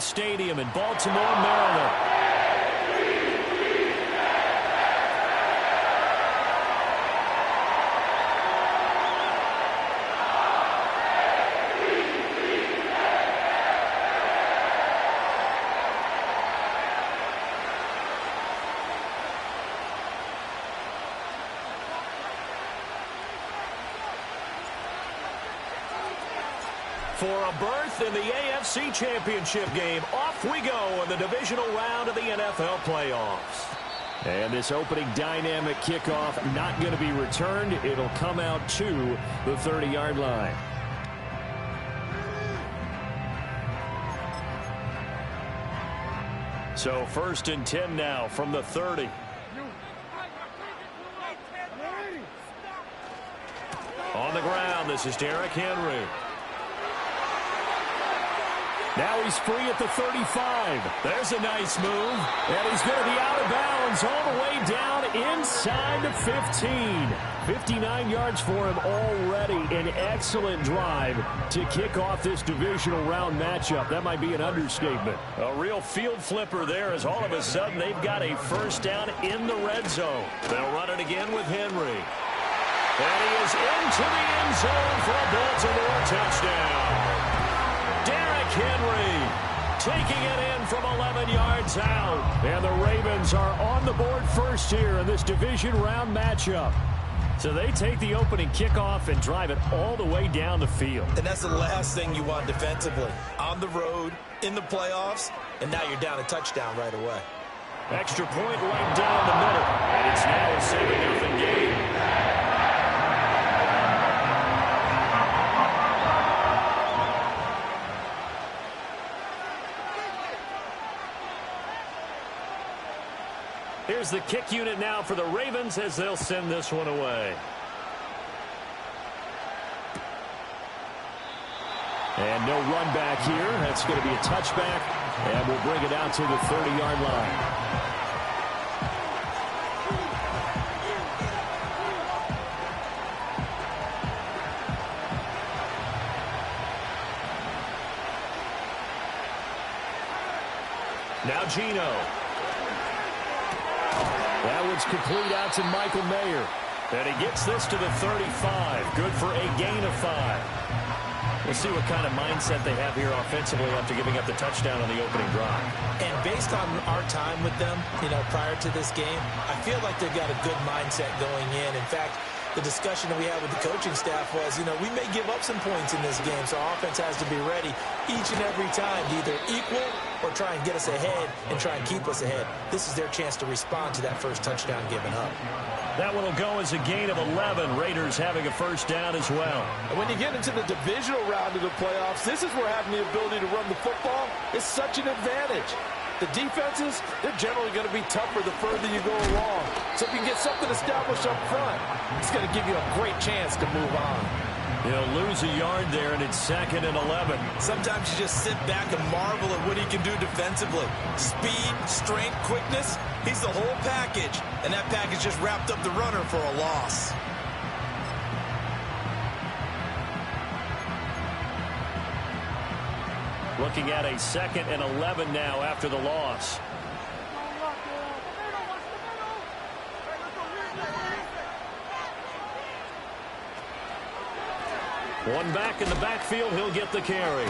Stadium in Baltimore, Maryland. For a berth in the AFC Championship game, off we go in the divisional round of the NFL playoffs. And this opening dynamic kickoff not going to be returned. It'll come out to the 30-yard line. So 1st and 10 now from the 30. On the ground, this is Derrick Henry. Now he's free at the 35. There's a nice move. And he's going to be out of bounds all the way down inside the 15. 59 yards for him already. An excellent drive to kick off this divisional round matchup. That might be an understatement. A real field flipper there as all of a sudden they've got a first down in the red zone. They'll run it again with Henry. And he is into the end zone for a Baltimore touchdown. Derrick Henry taking it in from 11 yards out. And the Ravens are on the board first here in this division round matchup. So they take the opening kickoff and drive it all the way down the field. And that's the last thing you want defensively. On the road, in the playoffs, and now you're down a touchdown right away. Extra point right down the middle. And it's now a 7-0 game. Here's the kick unit now for the Ravens as they'll send this one away. And no run back here. That's going to be a touchback. And we'll bring it out to the 30-yard line. Now Geno. That one's complete out to Michael Mayer. And he gets this to the 35. Good for a gain of 5. We'll see what kind of mindset they have here offensively after giving up the touchdown on the opening drive. And based on our time with them, prior to this game, I feel like they've got a good mindset going in. In fact, the discussion that we had with the coaching staff was, we may give up some points in this game, so our offense has to be ready each and every time to either equal or try and get us ahead and try and keep us ahead. This is their chance to respond to that first touchdown given up. That one will go as a gain of 11. Raiders having a first down as well. And when you get into the divisional round of the playoffs, this is where having the ability to run the football is such an advantage. The defenses, they're generally going to be tougher the further you go along. So if you can get something established up front, it's going to give you a great chance to move on. He'll lose a yard there, and it's 2nd and 11. Sometimes you just sit back and marvel at what he can do defensively. Speed, strength, quickness, he's the whole package. And that package just wrapped up the runner for a loss. Looking at a 2nd and 11 now after the loss. One back in the backfield, he'll get the carry.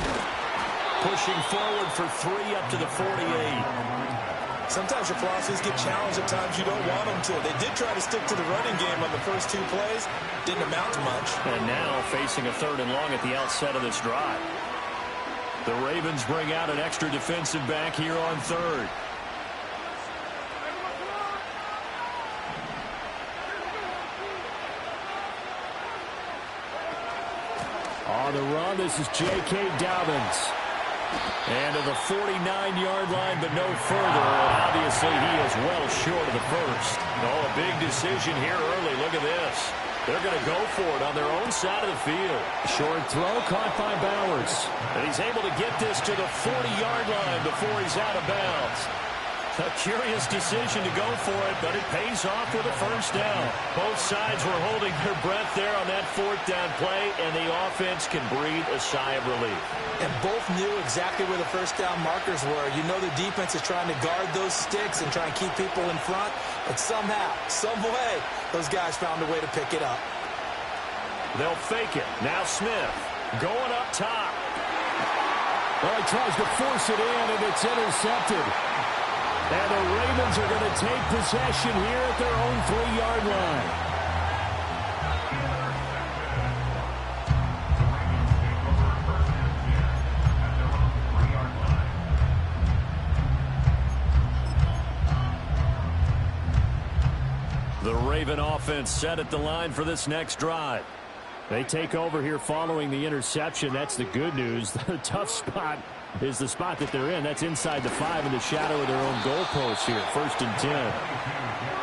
Pushing forward for 3 up to the 48. Sometimes your philosophies get challenged at times you don't want them to. They did try to stick to the running game on the first 2 plays. Didn't amount to much. And now facing a 3rd and long at the outset of this drive. The Ravens bring out an extra defensive back here on 3rd. On the run, this is J.K. Dobbins. And to the 49-yard line, but no further. And obviously, he is well short of the first. Oh, a big decision here early. Look at this. They're going to go for it on their own side of the field. Short throw caught by Bowers. And he's able to get this to the 40-yard line before he's out of bounds. A curious decision to go for it, but it pays off with a first down. Both sides were holding their breath there on that fourth down play, and the offense can breathe a sigh of relief. And both knew exactly where the first down markers were. You know the defense is trying to guard those sticks and try and keep people in front, but somehow, some way, those guys found a way to pick it up. They'll fake it. Now Smith going up top. Well, he tries to force it in, and it's intercepted. And the Ravens are going to take possession here at their own 3-yard line. The Raven offense set at the line for this next drive. They take over here following the interception. That's the good news. The tough spot is the spot that they're in. That's inside the 5 in the shadow of their own goalpost here. 1st and 10.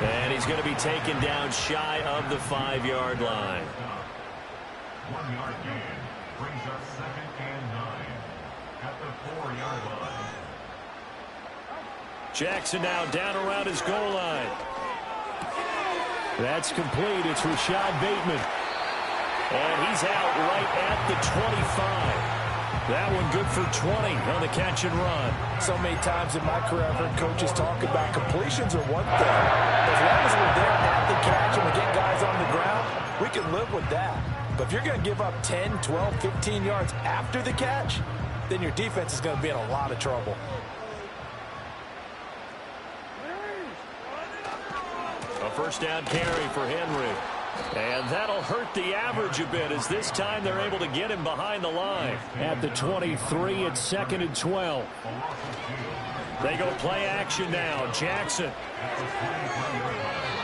And he's going to be taken down shy of the 5-yard line. 1-yard gain brings us 2nd and 9 at the 4-yard line. Jackson now down around his goal line. That's complete. It's Rashad Bateman. And he's out right at the 25. That one good for 20 on the catch and run. So many times in my career I've heard coaches talk about completions are one thing. As long as we're there at the catch and we get guys on the ground, we can live with that. But if you're going to give up 10, 12, 15 yards after the catch, then your defense is going to be in a lot of trouble. A first down carry for Henry. And that'll hurt the average a bit as this time they're able to get him behind the line. At the 23, it's 2nd and 12. They go play action now. Jackson.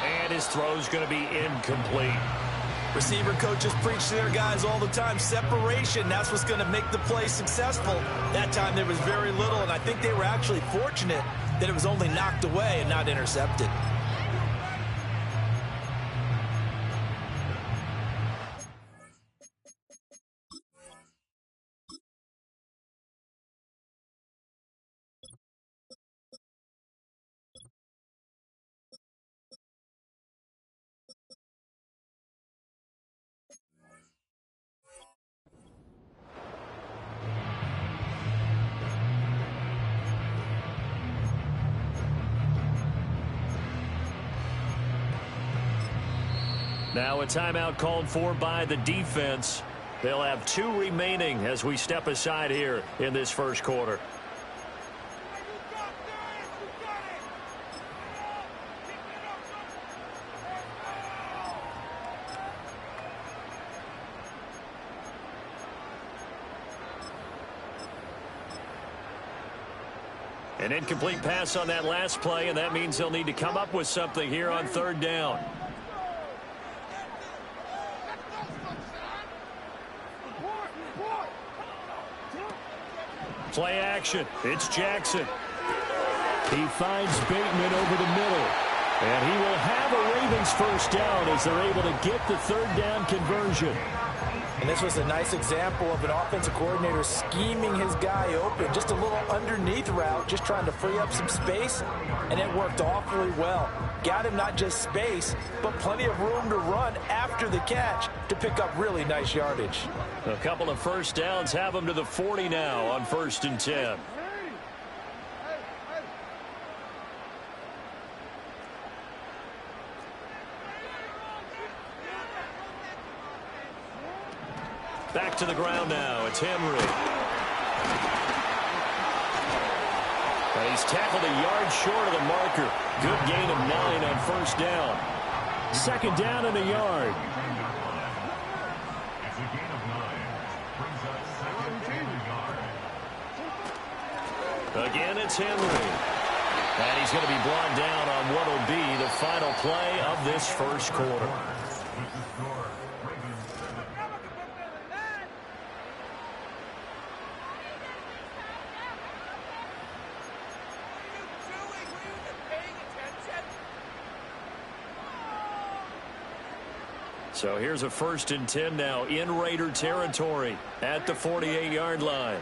And his throw's going to be incomplete. Receiver coaches preach to their guys all the time. Separation, that's what's going to make the play successful. That time there was very little, and I think they were actually fortunate that it was only knocked away and not intercepted. Now a timeout called for by the defense. They'll have 2 remaining as we step aside here in this first quarter. An incomplete pass on that last play, and that means they'll need to come up with something here on 3rd down. Play action. It's Jackson. He finds Bateman over the middle. And he will have a Ravens first down as they're able to get the 3rd down conversion. And this was a nice example of an offensive coordinator scheming his guy open. Just a little underneath route, just trying to free up some space, and it worked awfully well. Got him not just space, but plenty of room to run after the catch to pick up really nice yardage. A couple of first downs have them to the 40 now on 1st and 10. Back to the ground now. It's Henry. And he's tackled a yard short of the marker. Good gain of 9 on 1st down. 2nd down and a yard. It's a gain of 9. Brings us 2nd and a yard. Again, it's Henry. And he's going to be brought down on what will be the final play of this first quarter. So here's a 1st and 10 now in Raider territory at the 48-yard line.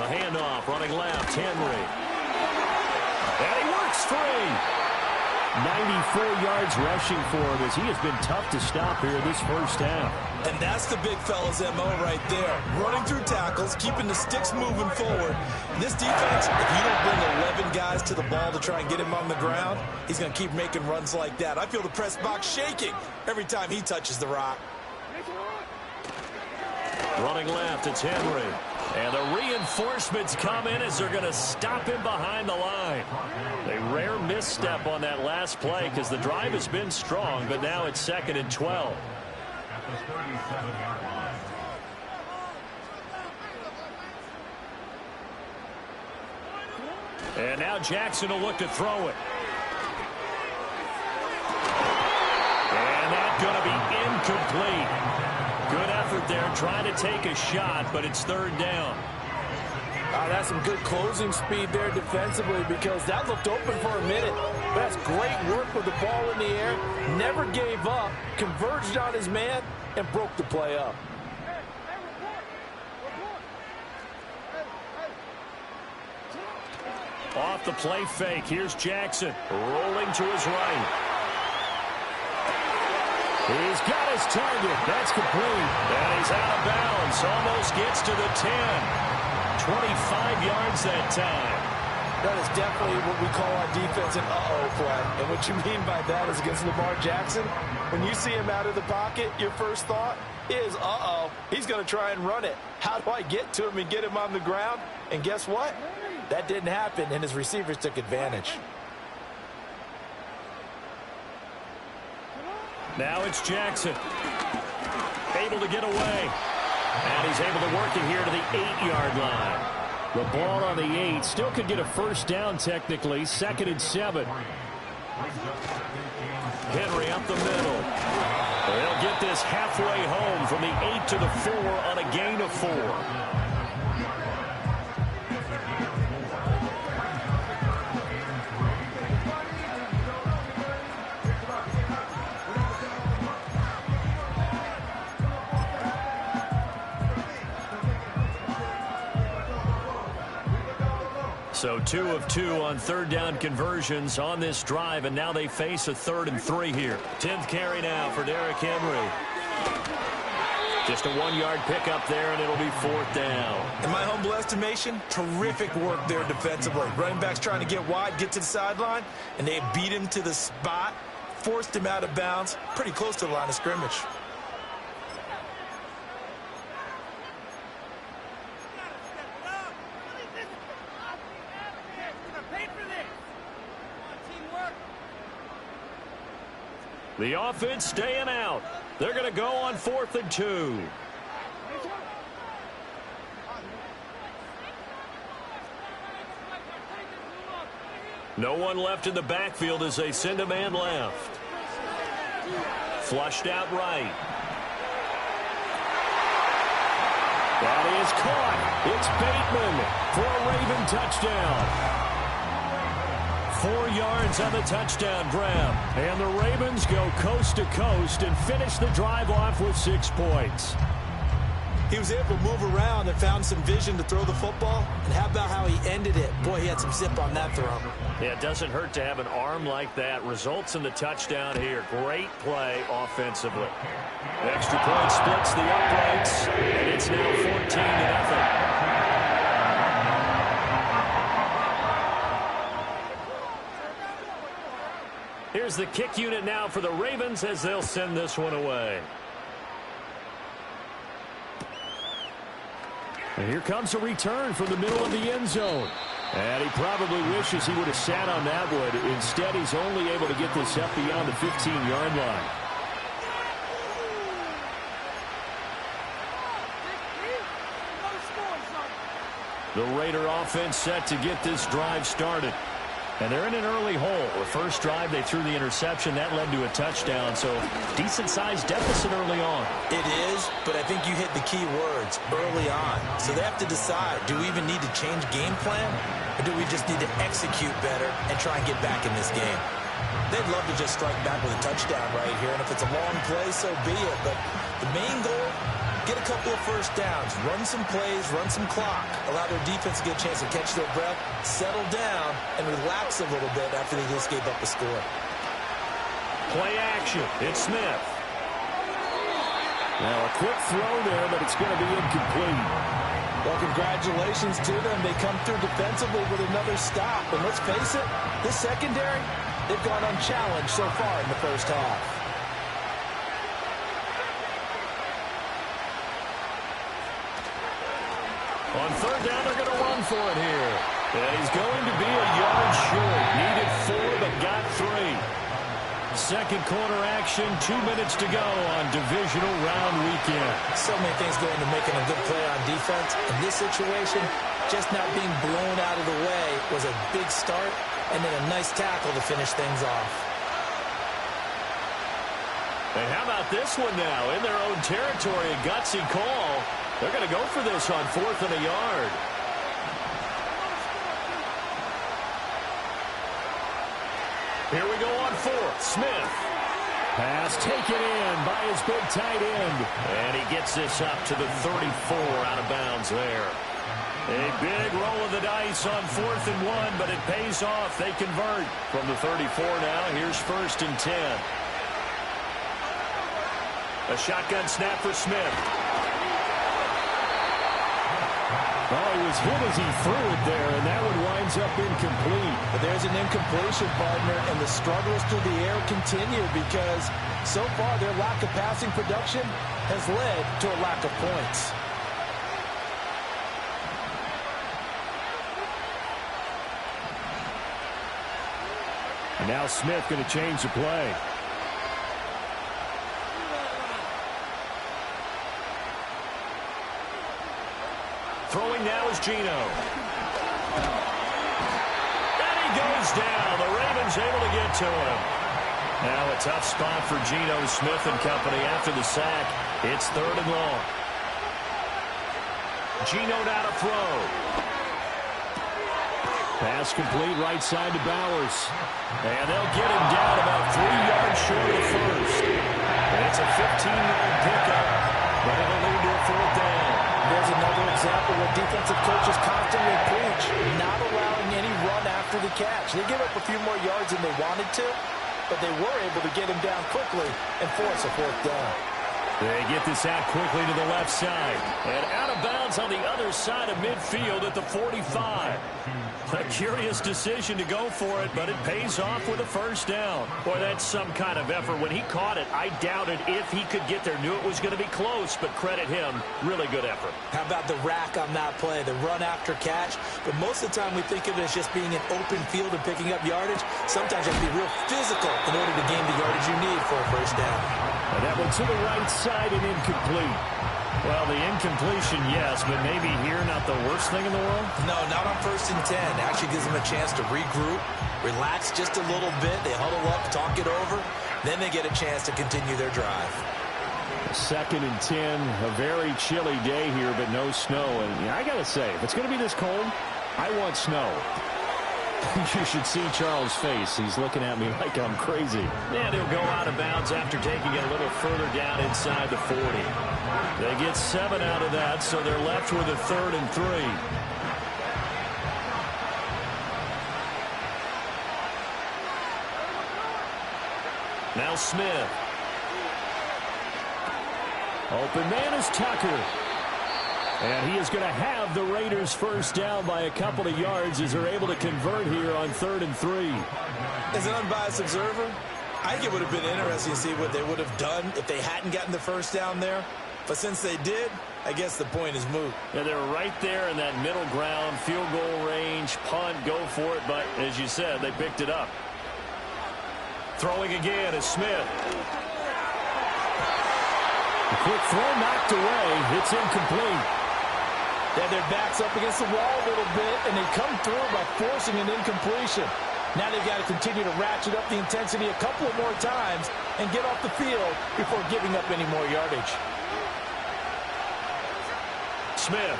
The handoff, running left, Henry. And he works free. 94 yards rushing for him as he has been tough to stop here this first half. And that's the big fella's MO right there. Running through tackles, keeping the sticks moving forward. This defense, if you don't bring 11 guys to the ball to try and get him on the ground, he's going to keep making runs like that. I feel the press box shaking every time he touches the rock. Running left, it's Henry. And the reinforcements come in as they're going to stop him behind the line. A rare misstep on that last play because the drive has been strong, but now it's 2nd and 12. At the 37-yard line. And now Jackson will look to throw it. And that's going to be incomplete. Good effort there trying to take a shot, but it's 3rd down. That's some good closing speed there defensively because that looked open for a minute. That's great work with the ball in the air. Never gave up, converged on his man, and broke the play up. Off the play fake, here's Jackson rolling to his right. He's got his target. That's complete. And he's out of bounds. Almost gets to the 10. 25 yards that time. That is definitely what we call our defense an uh-oh play. And what you mean by that is against Lamar Jackson, when you see him out of the pocket, your first thought is, uh-oh, he's going to try and run it. How do I get to him and get him on the ground? And guess what? That didn't happen, and his receivers took advantage. Now it's Jackson. Able to get away. And he's able to work it here to the 8-yard line. The ball on the 8. Still could get a first down technically. 2nd and 7. Henry up the middle. They'll get this halfway home from the 8 to the 4 on a gain of 4. So 2 of 2 on 3rd down conversions on this drive, and now they face a 3rd and 3 here. 10th carry now for Derrick Henry. Just a 1-yard pickup there, and it'll be 4th down. In my humble estimation, terrific work there defensively. Running backs trying to get wide, get to the sideline, and they beat him to the spot, forced him out of bounds, pretty close to the line of scrimmage. The offense staying out. They're going to go on 4th and 2. No one left in the backfield as they send a man left. Flushed out right. That is caught. It's Bateman for a Raven touchdown. 4 yards on the touchdown grab. And the Ravens go coast to coast and finish the drive off with 6 points. He was able to move around and found some vision to throw the football. And how about how he ended it? Boy, he had some zip on that throw. Yeah, it doesn't hurt to have an arm like that. Results in the touchdown here. Great play offensively. The extra point splits the uprights, and it's now 14-0. Here's the kick unit now for the Ravens as they'll send this one away. And here comes a return from the middle of the end zone. And he probably wishes he would have sat on that one. Instead, he's only able to get this up beyond the 15-yard line. The Raider offense set to get this drive started. And they're in an early hole. The first drive, they threw the interception. That led to a touchdown. So, decent-sized deficit early on. It is, but I think you hit the key words, early on. So they have to decide, do we even need to change game plan? Or do we just need to execute better and try and get back in this game? They'd love to just strike back with a touchdown right here. And if it's a long play, so be it. But the main goal get a couple of first downs, run some plays, run some clock, allow their defense to get a chance to catch their breath, settle down, and relax a little bit after they just gave up a score. Play action. It's Smith. Now a quick throw there, but it's going to be incomplete. Well, congratulations to them. They come through defensively with another stop. And let's face it, this secondary, they've gone unchallenged so far in the first half. On third down, they're going to run for it here. And he's going to be a yard short. Needed 4, but got 3. Second quarter action, 2 minutes to go on divisional round weekend. So many things go into making a good play on defense. In this situation, just not being blown out of the way was a big start, and then a nice tackle to finish things off. And how about this one now? In their own territory, a gutsy call. They're going to go for this on 4th and a yard. Here we go on 4th. Smith. Pass taken in by his big tight end. And he gets this up to the 34 out of bounds there. A big roll of the dice on 4th and 1, but it pays off. They convert from the 34 now. Here's 1st and 10. A shotgun snap for Smith. Oh, he was hit as he threw it there, and that one winds up incomplete. But there's an incompletion, partner, and the struggles through the air continue because so far their lack of passing production has led to a lack of points. And now Smith going to change the play. Throwing now is Geno. And he goes down. The Ravens able to get to him. Now a tough spot for Geno Smith and company after the sack. It's 3rd and long. Geno now to throw. Pass complete right side to Bowers. And they'll get him down about 3 yards short of first. And it's a 15-yard pickup, but it'll lead to a 4th down. There's another example where defensive coaches constantly preach, not allowing any run after the catch. They give up a few more yards than they wanted to, but they were able to get him down quickly and force a 4th down. They get this out quickly to the left side. And out of bounds on the other side of midfield at the 45. A curious decision to go for it, but it pays off with a 1st down. Boy, that's some kind of effort. When he caught it, I doubted if he could get there. Knew it was going to be close, but credit him. Really good effort. How about the rack on that play, the run after catch? But most of the time we think of it as just being an open field and picking up yardage. Sometimes you have to be real physical in order to gain the yardage you need for a 1st down. And that one to the right side and incomplete. Well, the incompletion, yes, but maybe here not the worst thing in the world? No, not on 1st and 10. Actually gives them a chance to regroup, relax just a little bit. They huddle up, talk it over. Then they get a chance to continue their drive. 2nd and 10, a very chilly day here, but no snow. And I got to say, if it's going to be this cold, I want snow. You should see Charles' face. He's looking at me like I'm crazy. And he'll go out of bounds after taking it a little further down inside the 40. They get 7 out of that, so they're left with a 3rd and 3. Now Smith. Open man is Tucker. And he is going to have the Raiders 1st down by a couple of yards as they're able to convert here on 3rd and 3. As an unbiased observer, I think it would have been interesting to see what they would have done if they hadn't gotten the 1st down there. But since they did, I guess the point is moot. Yeah, they're right there in that middle ground, field goal range, punt, go for it. But as you said, they picked it up. Throwing again is Smith. A quick throw knocked away. It's incomplete. Yeah, their back's up against the wall a little bit, and they come through by forcing an incompletion. Now they've got to continue to ratchet up the intensity a couple of more times and get off the field before giving up any more yardage. Smith.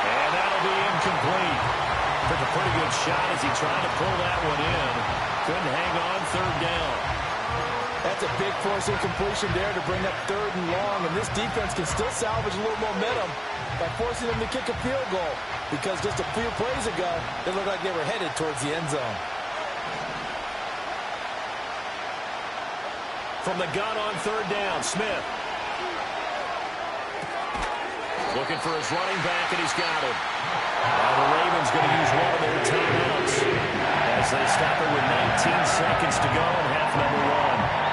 And that'll be incomplete. Took a pretty good shot as he tried to pull that one in. Couldn't hang on 3rd down. That's a big force incompletion there to bring up 3rd and long, and this defense can still salvage a little momentum by forcing them to kick a field goal, because just a few plays ago, it looked like they were headed towards the end zone. From the gun on 3rd down, Smith. Looking for his running back, and he's got him. Now the Ravens going to use one of their timeouts as they stop it with 19 seconds to go in half number 1.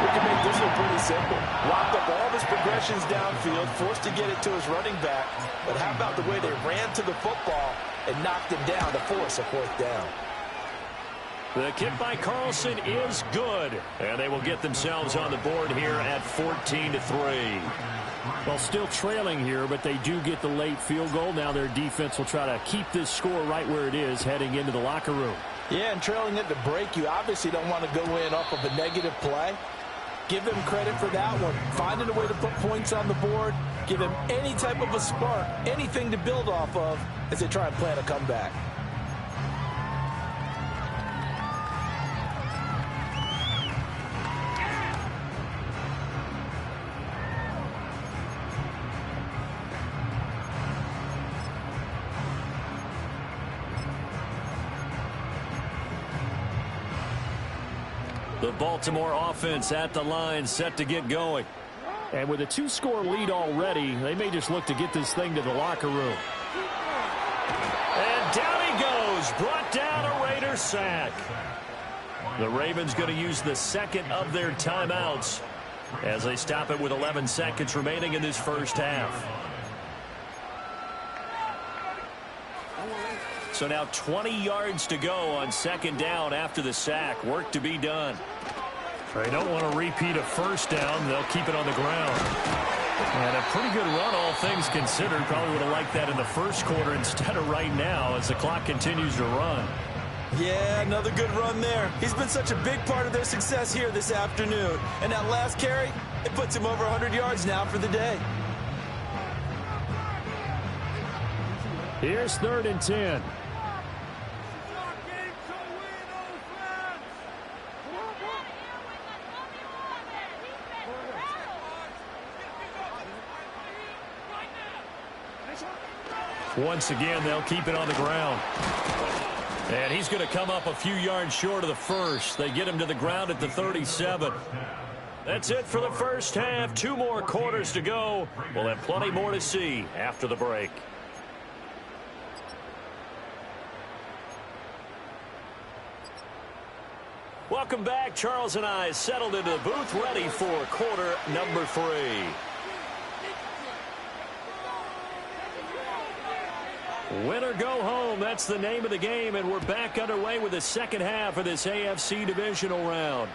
We can make this one pretty simple. Locked up all of his progressions downfield, forced to get it to his running back. But how about the way they ran to the football and knocked him down to force a 4th down? The kick by Carlson is good, and they will get themselves on the board here at 14-3. Well, still trailing here, but they do get the late field goal. Now their defense will try to keep this score right where it is heading into the locker room. Yeah, and trailing at the break, you obviously don't want to go in off of a negative play. Give them credit for that one. Finding a way to put points on the board, give them any type of a spark, anything to build off of as they try and plan a comeback. The Baltimore offense at the line, set to get going. And with a 2-score lead already, they may just look to get this thing to the locker room. And down he goes, brought down a Raider sack. The Ravens going to use the 2nd of their timeouts as they stop it with 11 seconds remaining in this first half. So now 20 yards to go on 2nd down after the sack. Work to be done. They don't want to repeat a 1st down. They'll keep it on the ground. And a pretty good run, all things considered. Probably would have liked that in the 1st quarter instead of right now as the clock continues to run. Yeah, another good run there. He's been such a big part of their success here this afternoon. And that last carry, it puts him over 100 yards now for the day. Here's 3rd and 10. Once again, they'll keep it on the ground. And he's going to come up a few yards short of the 1st. They get him to the ground at the 37. That's it for the first half. 2 more quarters to go. We'll have plenty more to see after the break. Welcome back. Charles and I settled into the booth, ready for quarter number 3. Win or go home, that's the name of the game, and we're back underway with the 2nd half of this AFC divisional round.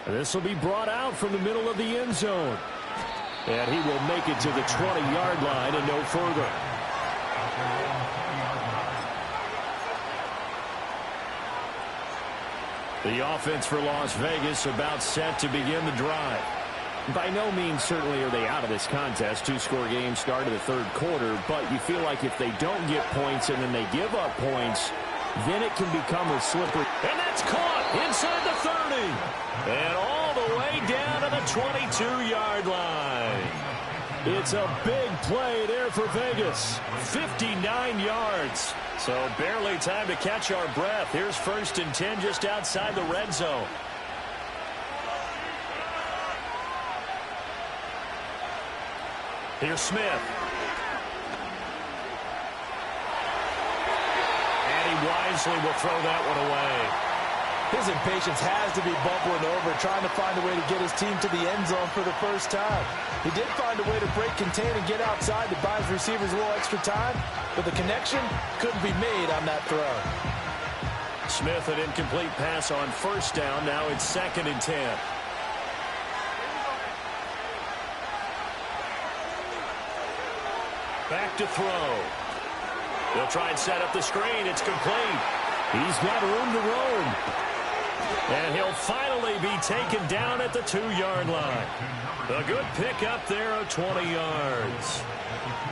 This will be brought out from the middle of the end zone. And he will make it to the 20-yard line and no further. The offense for Las Vegas about set to begin the drive. By no means certainly are they out of this contest. 2-score game start of the 3rd quarter, but you feel like if they don't get points and then they give up points, then it can become a slippery. And that's caught inside the 30. And all the way down to the 22-yard line. It's a big play there for Vegas. 59 yards. So barely time to catch our breath. Here's 1st and 10 just outside the red zone. Here's Smith. And he wisely will throw that one away. His impatience has to be bubbling over, trying to find a way to get his team to the end zone for the first time. He did find a way to break contain and get outside to buy his receivers a little extra time, but the connection couldn't be made on that throw. Smith, an incomplete pass on 1st down. Now it's 2nd and 10. Back to throw. They'll try and set up the screen. It's complete. He's got room to roam. And he'll finally be taken down at the 2-yard line. A good pick up there of 20 yards.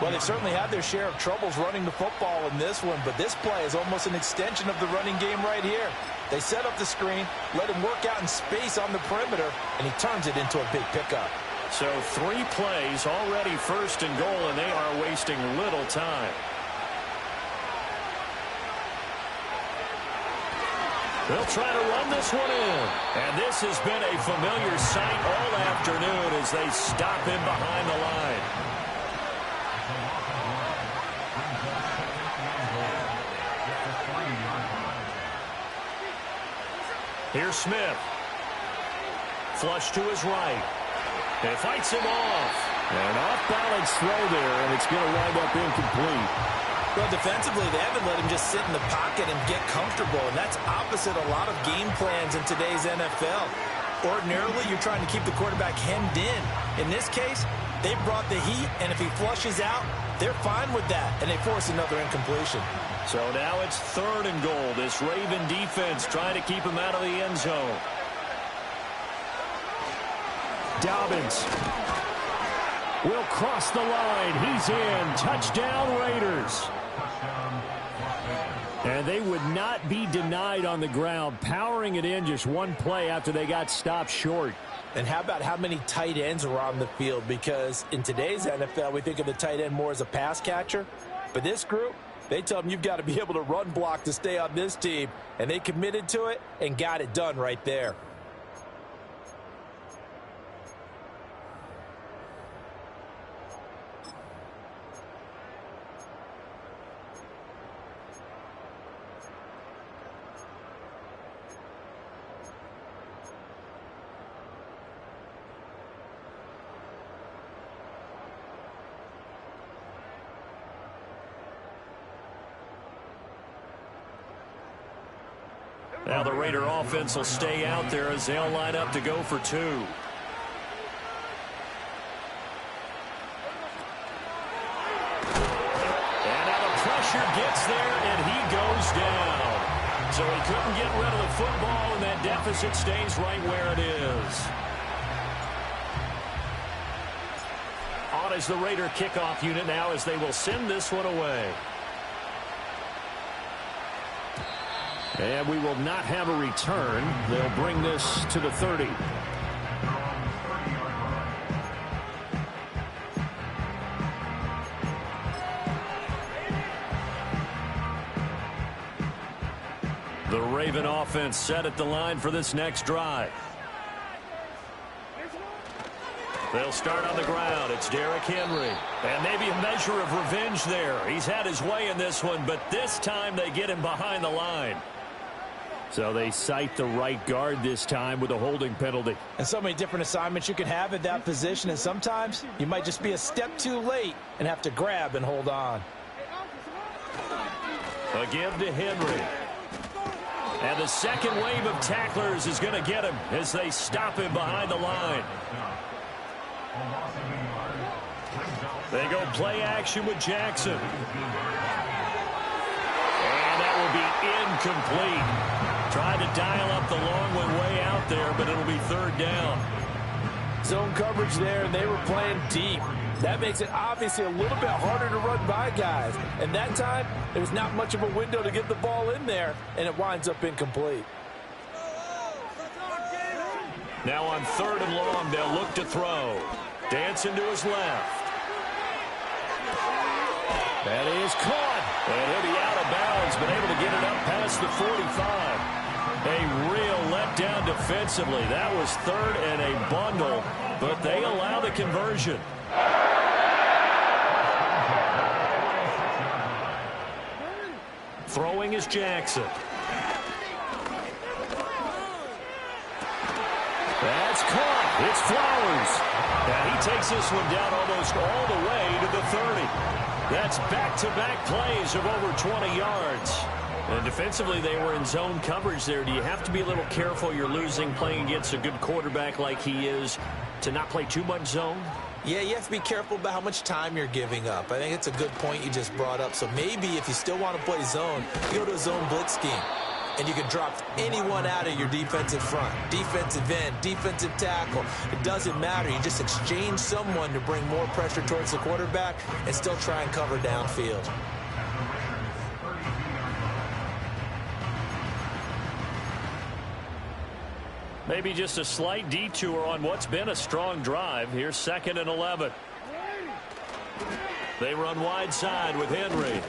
Well, they've certainly had their share of troubles running the football in this one, but this play is almost an extension of the running game right here. They set up the screen, let him work out in space on the perimeter, and he turns it into a big pickup. So 3 plays, already first and goal, and they are wasting little time. They'll try to run this one in. And this has been a familiar sight all afternoon as they stop him behind the line. Here's Smith. Flush to his right. It fights him off. An off-balance throw there, and it's going to wind up incomplete. Well, defensively, they haven't let him just sit in the pocket and get comfortable, and that's opposite a lot of game plans in today's NFL. Ordinarily, you're trying to keep the quarterback hemmed in. In this case, they brought the heat, and if he flushes out, they're fine with that, and they force another incompletion. So now it's 3rd and goal. This Raven defense trying to keep him out of the end zone. Dobbins will cross the line. He's in. Touchdown, Raiders. And they would not be denied on the ground, powering it in just one play after they got stopped short. And how about how many tight ends are on the field? Because in today's NFL, we think of the tight end more as a pass catcher. But this group, they tell them you've got to be able to run block to stay on this team. And they committed to it and got it done right there. Now the Raider offense will stay out there as they'll line up to go for 2. And now the pressure gets there, and he goes down. So he couldn't get rid of the football, and that deficit stays right where it is. On is the Raider kickoff unit now as they will send this one away. And we will not have a return. They'll bring this to the 30. The Raven offense set at the line for this next drive. They'll start on the ground. It's Derrick Henry. And maybe a measure of revenge there. He's had his way in this one, but this time they get him behind the line. So they cite the right guard this time with a holding penalty. And so many different assignments you can have at that position, and sometimes you might just be a step too late and have to grab and hold on. A give to Henry. And the second wave of tacklers is going to get him as they stop him behind the line. They go play action with Jackson. And that will be incomplete. Tried to dial up the long one way out there, but it'll be 3rd down. Zone coverage there, and they were playing deep. That makes it obviously a little bit harder to run by guys. And that time, there was not much of a window to get the ball in there, and it winds up incomplete. Now on 3rd and long, they'll look to throw. Dancing to his left. That is caught. And he'll be out of bounds, but able to get it up past the 45. A real letdown defensively. That was 3rd and a bundle, but they allow the conversion. Throwing is Jackson. That's caught. It's Flowers. And he takes this one down almost all the way to the 30. That's back-to-back plays of over 20 yards. And defensively, they were in zone coverage there. Do you have to be a little careful? You're losing playing against a good quarterback like he is to not play too much zone? Yeah, you have to be careful about how much time you're giving up. I think it's a good point you just brought up. So maybe if you still want to play zone, you go to a zone blitz scheme. And you can drop anyone out of your defensive front. Defensive end, defensive tackle. It doesn't matter. You just exchange someone to bring more pressure towards the quarterback and still try and cover downfield. Maybe just a slight detour on what's been a strong drive. Here's 2nd and 11. They run wide side with Henry.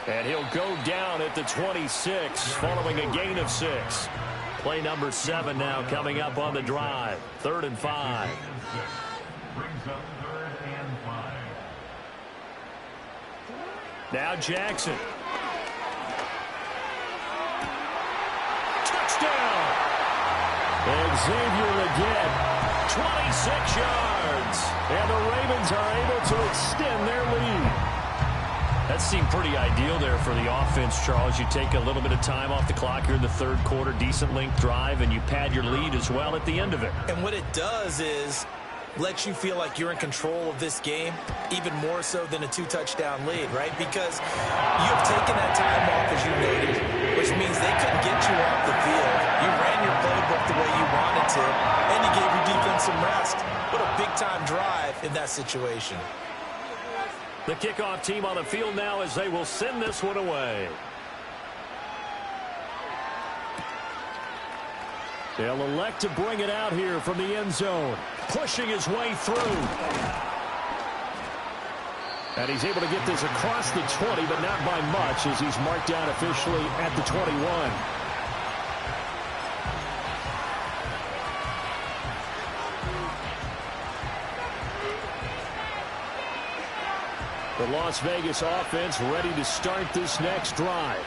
And he'll go down at the 26 following a gain of 6. Play number 7 now coming up on the drive. 3rd and 5. Brings up 3rd and 5. Now Jackson. Touchdown! And Xavier Legette, 26 yards. And the Ravens are able to extend their lead. That seemed pretty ideal there for the offense, Charles. You take a little bit of time off the clock here in the 3rd quarter, decent length drive, and you pad your lead as well at the end of it. And what it does is lets you feel like you're in control of this game, even more so than a 2-touchdown lead, right? Because you have taken that time off, as you noted, which means they couldn't get you off the field. You ran your playbook the way you wanted to, and you gave your defense some rest. What a big-time drive in that situation. The kickoff team on the field now as they will send this one away. They'll elect to bring it out here from the end zone. Pushing his way through. And he's able to get this across the 20, but not by much as he's marked down officially at the 21. The Las Vegas offense ready to start this next drive.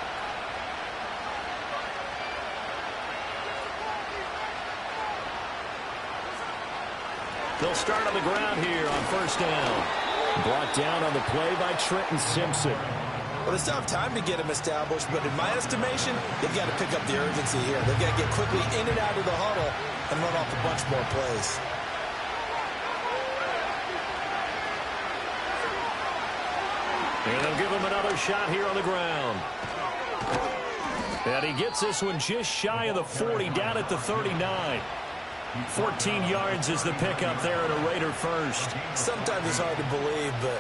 They'll start on the ground here on 1st down. Brought down on the play by Trenton Simpson. Well, they still have time to get him established, but in my estimation, they've got to pick up the urgency here. They've got to get quickly in and out of the huddle and run off a bunch more plays. And they'll give him another shot here on the ground. And he gets this one just shy of the 40, down at the 39. 14 yards is the pickup there at a Raider first. Sometimes it's hard to believe, but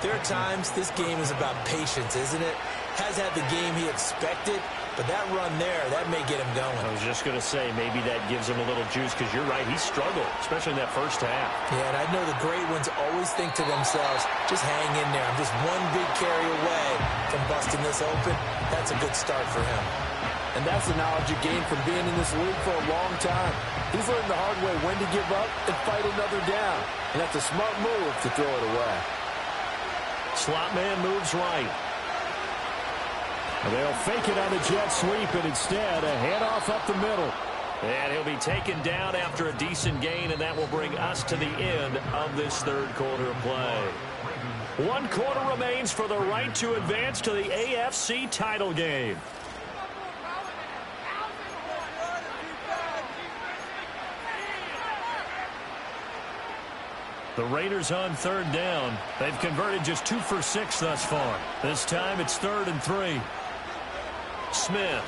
there are times this game is about patience, isn't it? Has had the game he expected, but that run there, that may get him going. I was just going to say, maybe that gives him a little juice, because you're right, he struggled, especially in that first half. Yeah, and I know the great ones always think to themselves, just hang in there. I'm just one big carry away from busting this open. That's a good start for him. And that's the knowledge you gain from being in this league for a long time. He's learned the hard way when to give up and fight another down. And that's a smart move to throw it away. Slot man moves right. And they'll fake it on the jet sweep, and instead a handoff up the middle. And he'll be taken down after a decent gain, and that will bring us to the end of this 3rd quarter of play. 1 quarter remains for the right to advance to the AFC title game. The Raiders on 3rd down. They've converted just 2 for 6 thus far. This time it's 3rd and 3. Smith.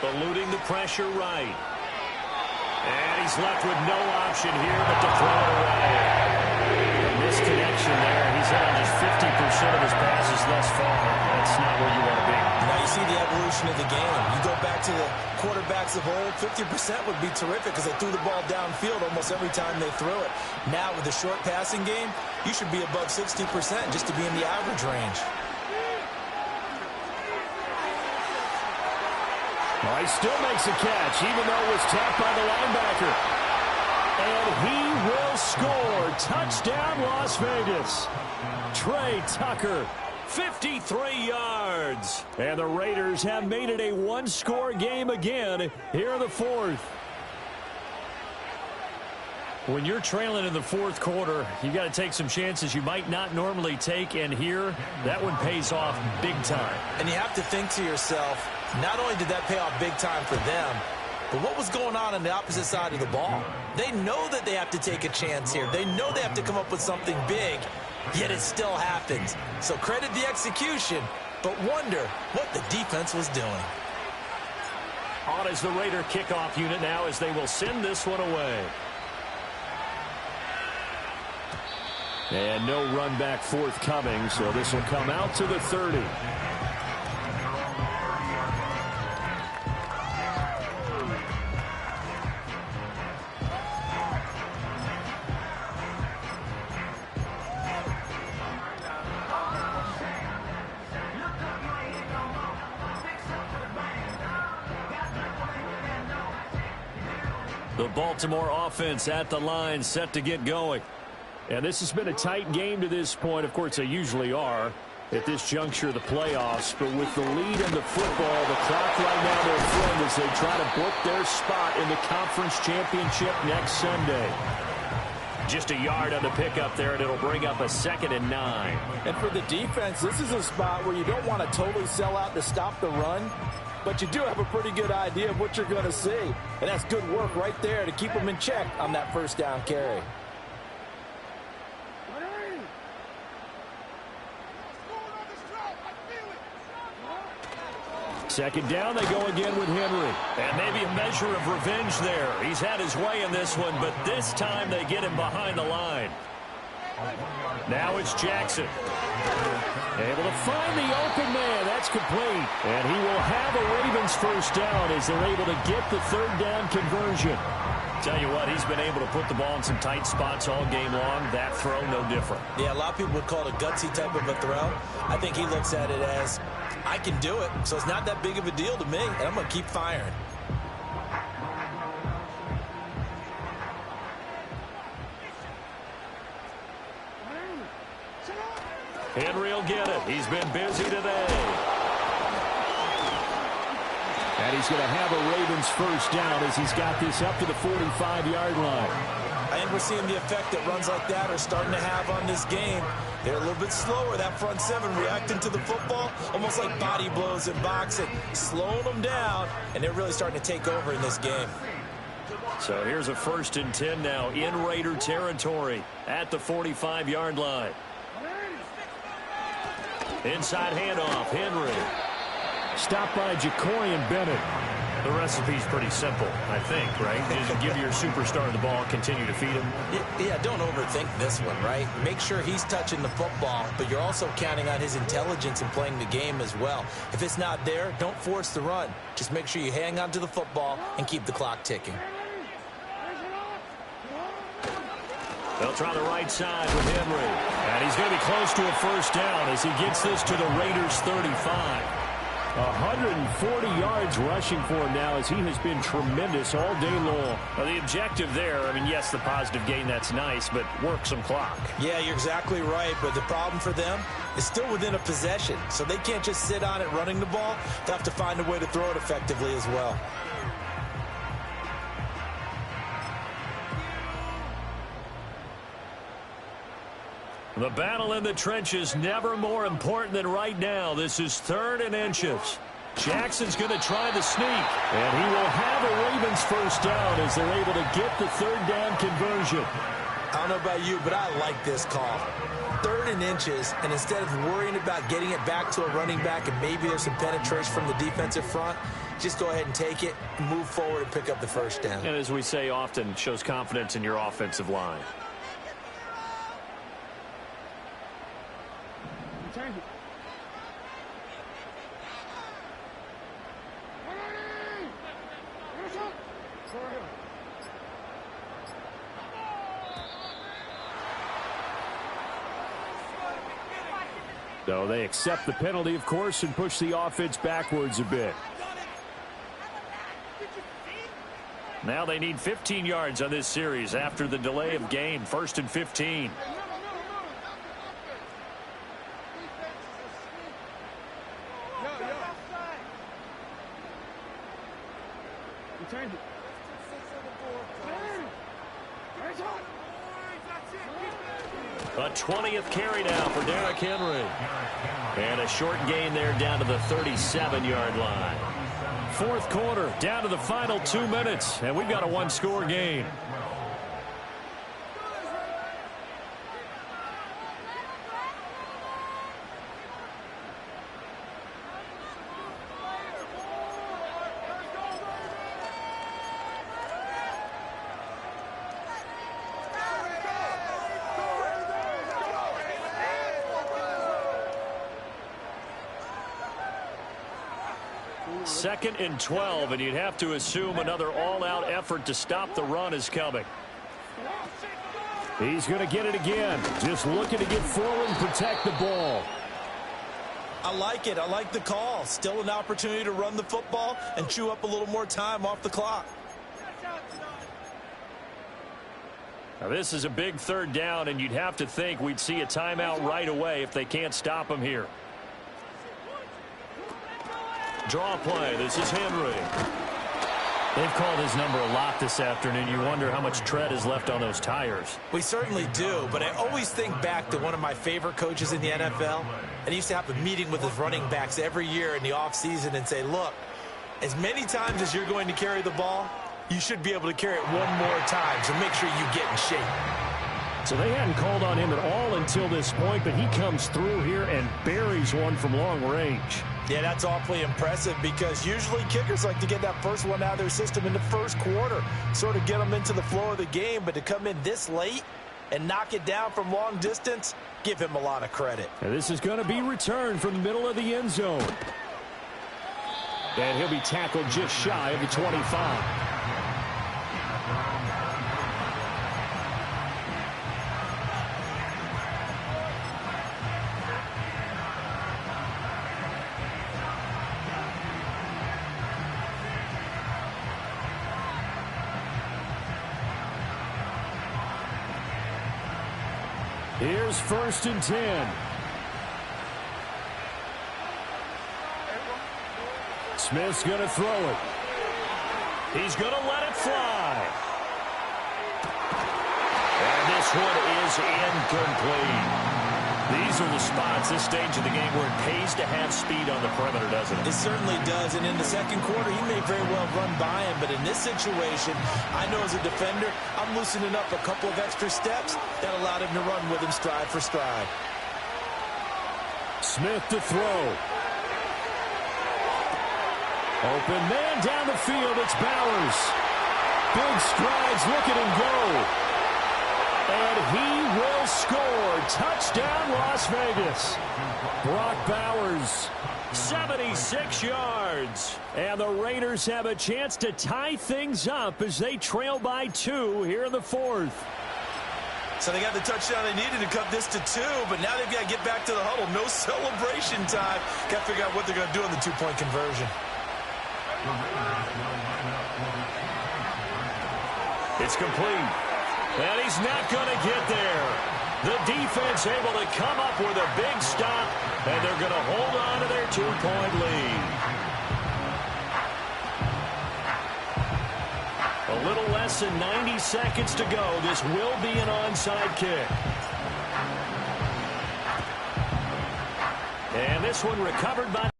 Eluding the pressure right. And he's left with no option here but to throw it away. A misconnection there. He's hit on just 50% of his passes thus far. That's not where you want to be. Now you see the evolution of the game. You go back to the quarterbacks of old, 50% would be terrific because they threw the ball downfield almost every time they threw it. Now with the short passing game, you should be above 60% just to be in the average range. Well, he still makes a catch, even though it was tapped by the linebacker. And he will score. Touchdown, Las Vegas. Trey Tucker, 53 yards. And the Raiders have made it a 1-score game again here in the 4th. When you're trailing in the 4th quarter, you got to take some chances you might not normally take, and here, that one pays off big time. And you have to think to yourself, not only did that pay off big time for them, but what was going on the opposite side of the ball? They know that they have to take a chance here. They know they have to come up with something big, yet it still happens. So credit the execution, but wonder what the defense was doing. On is the Raider kickoff unit now as they will send this one away. And no run back forthcoming, so this will come out to the 30. The Baltimore offense at the line, set to get going. And this has been a tight game to this point. Of course, they usually are at this juncture of the playoffs. But with the lead in the football, the clock right now their friend as they try to book their spot in the conference championship next Sunday. Just a yard on the pickup there, and it'll bring up a 2nd and 9. And for the defense, this is a spot where you don't want to totally sell out to stop the run, but you do have a pretty good idea of what you're going to see. And that's good work right there to keep them in check on that first down carry. Second down, they go again with Henry. And maybe a measure of revenge there. He's had his way in this one, but this time they get him behind the line. Now it's Jackson. Able to find the open man. That's complete. And he will have a Ravens first down as they're able to get the 3rd down conversion. Tell you what, he's been able to put the ball in some tight spots all game long. That throw, no different. Yeah, a lot of people would call it a gutsy type of a throw. I think he looks at it as, I can do it, so it's not that big of a deal to me, and I'm going to keep firing. Henry will get it. He's been busy today. And he's going to have a Ravens first down as he's got this up to the 45-yard line. I think we're seeing the effect that runs like that are starting to have on this game. They're a little bit slower, that front seven, reacting to the football, almost like body blows in boxing, slowing them down, and they're really starting to take over in this game. So here's a 1st and 10 now in Raider territory at the 45-yard line. Inside handoff, Henry. Stopped by Jacorian Bennett. The recipe's pretty simple, I think, right? Just give your superstar the ball, continue to feed him. Yeah, don't overthink this one, right? Make sure he's touching the football, but you're also counting on his intelligence in playing the game as well. If it's not there, don't force the run. Just make sure you hang on to the football and keep the clock ticking. They'll try the right side with Henry. And he's going to be close to a first down as he gets this to the Raiders' 35. 140 yards rushing for him now as he has been tremendous all day long. Well, the objective there, I mean, yes, the positive gain, that's nice, but work some clock. Yeah, you're exactly right, but the problem for them is still within a possession, so they can't just sit on it running the ball. They have to find a way to throw it effectively as well. The battle in the trenches never more important than right now. This is 3rd and inches. Jackson's going to try the sneak. And he will have a Ravens first down as they're able to get the 3rd down conversion. I don't know about you, but I like this call. 3rd and inches, and instead of worrying about getting it back to a running back and maybe there's some penetration from the defensive front, just go ahead and take it, move forward, and pick up the first down. And as we say often, shows confidence in your offensive line. So they accept the penalty, of course, and push the offense backwards a bit. Now they need 15 yards on this series after the delay of game. 1st and 15. A 20th carry now for Derrick Henry. And a short gain there down to the 37-yard line. 4th quarter, down to the final 2 minutes, and we've got a 1-score game. Second and 12, and you'd have to assume another all-out effort to stop the run is coming. He's going to get it again. Just looking to get forward and protect the ball. I like it. I like the call. Still an opportunity to run the football and chew up a little more time off the clock. Now, this is a big third down, and you'd have to think we'd see a timeout right away if they can't stop him here. Draw play. This is Henry. They've called his number a lot this afternoon. You wonder how much tread is left on those tires. We certainly do, but I always think back to one of my favorite coaches in the NFL, and he used to have a meeting with his running backs every year in the offseason and say, look, as many times as you're going to carry the ball, you should be able to carry it one more time, so make sure you get in shape. So they hadn't called on him at all until this point, but he comes through here and buries one from long range. Yeah, that's awfully impressive because usually kickers like to get that first one out of their system in the first quarter, sort of get them into the flow of the game, but to come in this late and knock it down from long distance, give him a lot of credit. And this is going to be returned from the middle of the end zone. And he'll be tackled just shy of the 25. Here's 1st and 10. Smith's going to throw it. He's going to let it fly. And this one is incomplete. These are the spots, this stage of the game, where it pays to have speed on the perimeter, doesn't it? It certainly does, and in the second quarter, he may very well run by him, but in this situation, I know as a defender, I'm loosening up a couple of extra steps that allowed him to run with him stride for stride. Smith to throw. Open man down the field, it's Bowers. Big strides, look at him go. And he will score. Touchdown, Las Vegas. Brock Bowers, 76 yards. And the Raiders have a chance to tie things up as they trail by 2 here in the 4th. So they got the touchdown they needed to cut this to 2, but now they've got to get back to the huddle. No celebration time. Got to figure out what they're going to do on the 2-point conversion. It's complete. And he's not going to get there. The defense able to come up with a big stop, and they're going to hold on to their 2-point lead. A little less than 90 seconds to go. This will be an onside kick. And this one recovered by...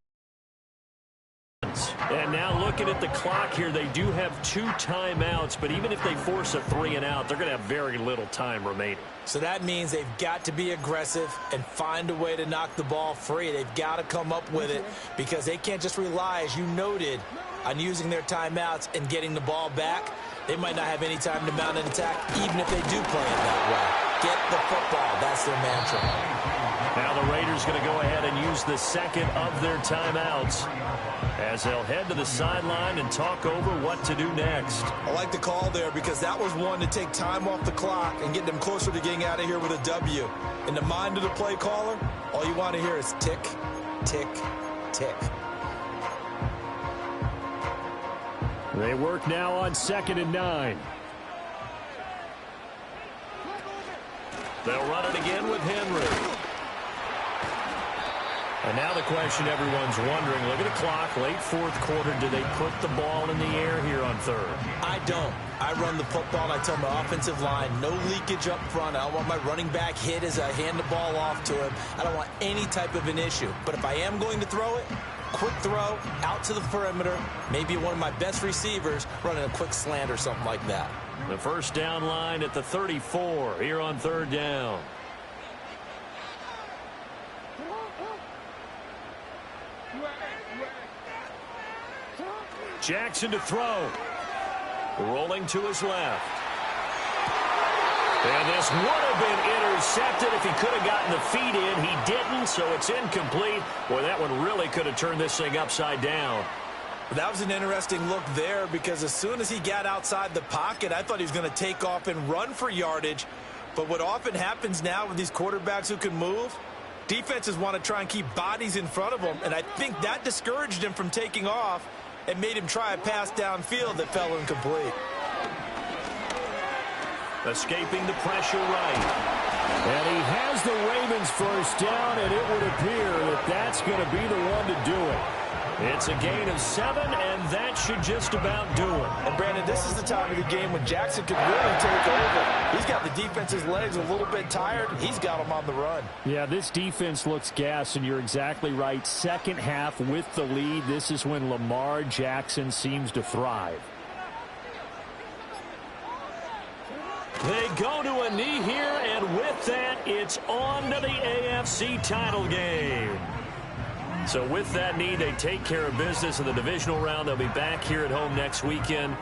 And now looking at the clock here, they do have 2 timeouts, but even if they force a 3-and-out, they're going to have very little time remaining. So that means they've got to be aggressive and find a way to knock the ball free. They've got to come up with it because they can't just rely, as you noted, on using their timeouts and getting the ball back. They might not have any time to mount an attack, even if they do play it that way. Get the football. That's their mantra. Now the Raiders going to go ahead and use the second of their timeouts as they'll head to the sideline and talk over what to do next. I like the call there because that was one to take time off the clock and get them closer to getting out of here with a W. In the mind of the play caller, all you want to hear is tick, tick, tick. They work now on 2nd and 9. They'll run it again with Henry. And now the question everyone's wondering, look at the clock, late 4th quarter, do they put the ball in the air here on 3rd? I don't. I run the football, and I tell my offensive line, no leakage up front. I don't want my running back hit as I hand the ball off to him. I don't want any type of an issue. But if I am going to throw it, quick throw, out to the perimeter, maybe one of my best receivers running a quick slant or something like that. The first down line at the 34 here on 3rd down. Jackson to throw. Rolling to his left. And this would have been intercepted if he could have gotten the feet in. He didn't, so it's incomplete. Boy, that one really could have turned this thing upside down. That was an interesting look there because as soon as he got outside the pocket, I thought he was going to take off and run for yardage. But what often happens now with these quarterbacks who can move, defenses want to try and keep bodies in front of them, and I think that discouraged him from taking off and made him try a pass downfield that fell incomplete. Escaping the pressure right. And he has the Ravens first down, and it would appear that that's going to be the one to do it. It's a gain of 7, and that should just about do it. And, Brandon, this is the time of the game when Jackson could really take over. He's got the defense's legs a little bit tired. He's got them on the run. Yeah, this defense looks gassed, and you're exactly right. Second half with the lead, this is when Lamar Jackson seems to thrive. They go to a knee here, and with that, it's on to the AFC title game. So with that knee, they take care of business in the divisional round. They'll be back here at home next weekend.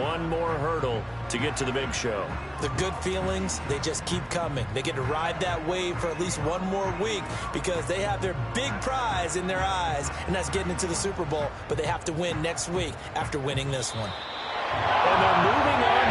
One more hurdle to get to the big show. The good feelings, they just keep coming. They get to ride that wave for at least one more week because they have their big prize in their eyes, and that's getting into the Super Bowl. But they have to win next week after winning this one. And they're moving on